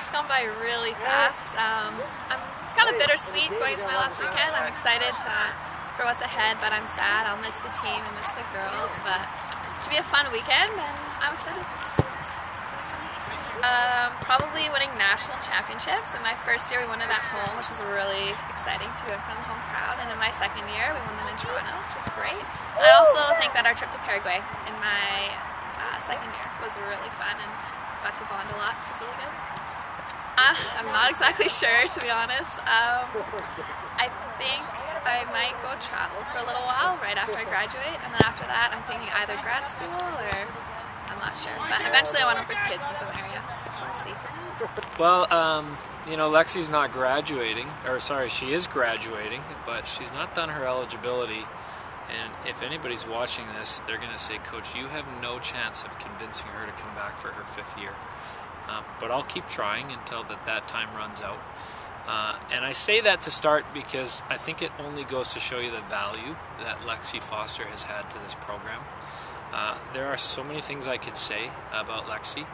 It's gone by really fast. It's kind of bittersweet going to my last weekend. I'm excited for what's ahead, but I'm sad. I'll miss the team and miss the girls, but it should be a fun weekend, and I'm excited to see what's gonna come. Probably winning national championships. In my first year, we won it at home, which was really exciting to go in front of the home crowd. And in my second year, we won them in Toronto, which is great. And I also think that our trip to Paraguay in my second year was really fun and got to bond a lot, so it's really good. I'm not exactly sure, to be honest. I think I might go travel for a little while right after I graduate, and then after that I'm thinking either grad school or I'm not sure. But eventually I want to work with kids in some area, so we'll see. Well, you know, Lexi's not graduating, or sorry, she is graduating, but she's not done her eligibility. And if anybody's watching this, they're going to say, Coach, you have no chance of convincing her to come back for her 5th year. But I'll keep trying until that time runs out. And I say that to start because I think it only goes to show you the value that Lexi Foster has had to this program. There are so many things I could say about Lexi.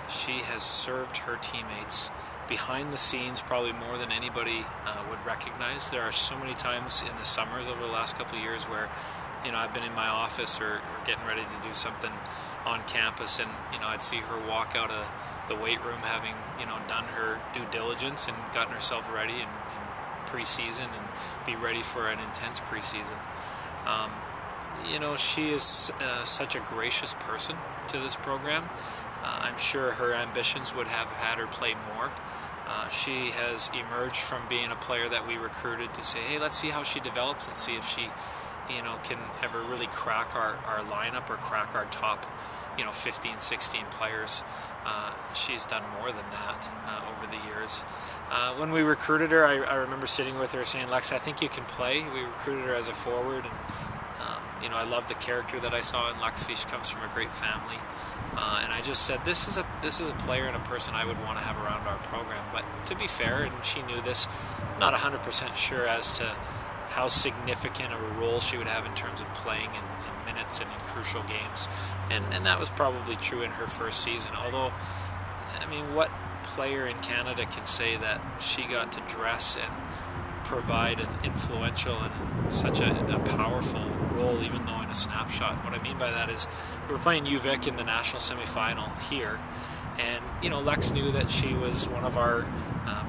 She has served her teammates behind the scenes probably more than anybody would recognize. There are so many times in the summers over the last couple of years where, you know, I've been in my office or getting ready to do something on campus, and, you know, I'd see her walk out of the weight room having, you know, done her due diligence and gotten herself ready in preseason and be ready for an intense preseason. You know, she is such a gracious person to this program. I'm sure her ambitions would have had her play more. She has emerged from being a player that we recruited to say, hey, let's see how she develops and see if she, you know, can ever really crack our lineup or crack our top, you know, 15, 16 players. She's done more than that over the years. When we recruited her, I remember sitting with her saying, Lex, I think you can play. We recruited her as a forward, and you know, I love the character that I saw in Lexi. She comes from a great family. And I just said, this is a player and a person I would want to have around our program. But to be fair, and she knew this, I'm not 100% sure as to how significant of a role she would have in terms of playing in minutes and in crucial games. And that was probably true in her first season. Although, I mean, what player in Canada can say that she got to dress and provide an influential and such a powerful role, even though in a snapshot? What I mean by that is, we were playing UVic in the national semifinal here, and, you know, Lex knew that she was one of our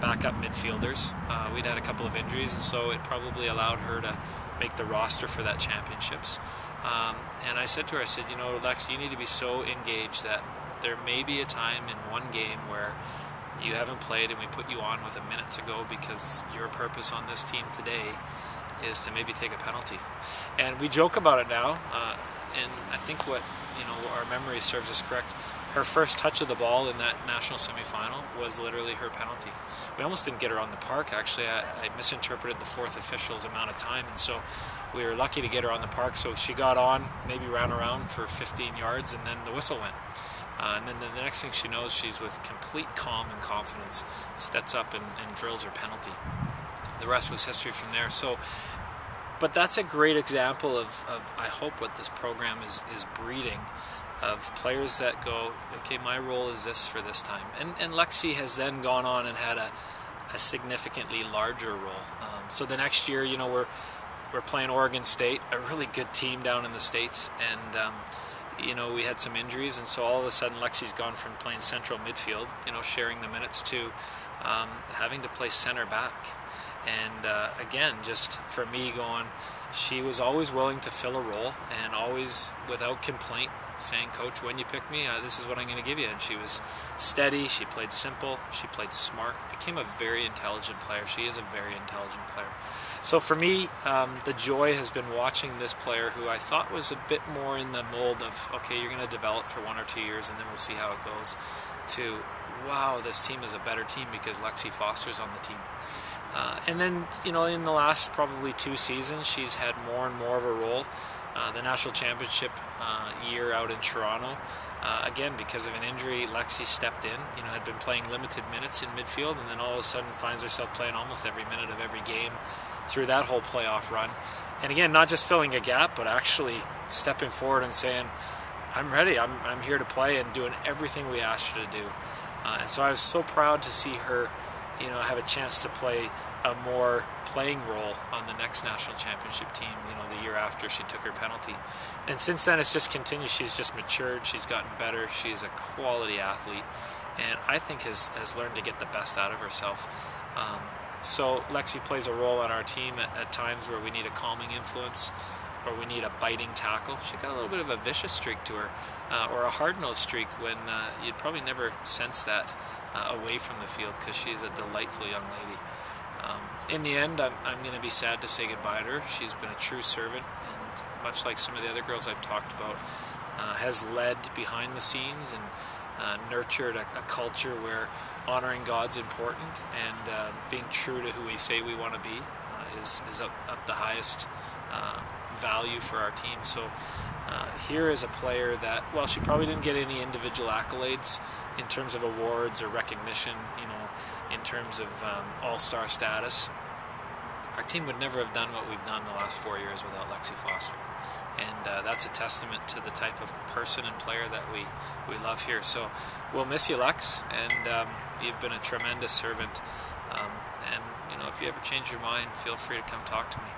backup midfielders. We'd had a couple of injuries, and so it probably allowed her to make the roster for that championships. And I said to her, I said, you know, Lex, you need to be so engaged that there may be a time in one game where you haven't played and we put you on with a minute to go because your purpose on this team today is to maybe take a penalty. And we joke about it now, and I think what, you know, our memory serves us correct, her first touch of the ball in that national semifinal was literally her penalty. We almost didn't get her on the park, actually. I misinterpreted the fourth official's amount of time, and so we were lucky to get her on the park. So she got on, maybe ran around for 15 yards, and then the whistle went. And then the next thing she knows, she's with complete calm and confidence, steps up and drills her penalty. The rest was history from there. So, but that's a great example of I hope what this program is breeding, of players that go, okay, my role is this for this time. And Lexi has then gone on and had a significantly larger role. So the next year, you know, we're playing Oregon State, a really good team down in the States, and you know, we had some injuries, and so all of a sudden Lexi's gone from playing central midfield, you know, sharing the minutes, to having to play center back. And again, just for me going, she was always willing to fill a role and always without complaint saying, Coach, when you pick me, this is what I'm going to give you. And she was steady, she played simple, she played smart, became a very intelligent player. She is a very intelligent player. So for me, the joy has been watching this player who I thought was a bit more in the mold of, okay, you're going to develop for 1 or 2 years and then we'll see how it goes, to, wow, this team is a better team because Lexi Foster's on the team. And then, you know, in the last probably 2 seasons, she's had more and more of a role. The national championship year out in Toronto, again, because of an injury, Lexi stepped in, you know, had been playing limited minutes in midfield, and then all of a sudden finds herself playing almost every minute of every game through that whole playoff run. And again, not just filling a gap, but actually stepping forward and saying, I'm ready, I'm here to play, and doing everything we asked you to do. And so I was so proud to see her, have a chance to play a more playing role on the next national championship team, the year after she took her penalty. And since then it's just continued. She's just matured, she's gotten better, she's a quality athlete, and I think has learned to get the best out of herself. So Lexi plays a role on our team at times where we need a calming influence, or we need a biting tackle. She got a little bit of a vicious streak to her, or a hard-nosed streak when you'd probably never sense that away from the field, because she's a delightful young lady. In the end, I'm going to be sad to say goodbye to her. She's been a true servant, and much like some of the other girls I've talked about, has led behind the scenes and nurtured a culture where honoring God's important, and being true to who we say we want to be is up the highest value for our team. So here is a player that, while she probably didn't get any individual accolades in terms of awards or recognition, in terms of all-star status, our team would never have done what we've done the last 4 years without Lexi Foster. And that's a testament to the type of person and player that we love here. So we'll miss you, Lex, and you've been a tremendous servant. And if you ever change your mind, feel free to come talk to me.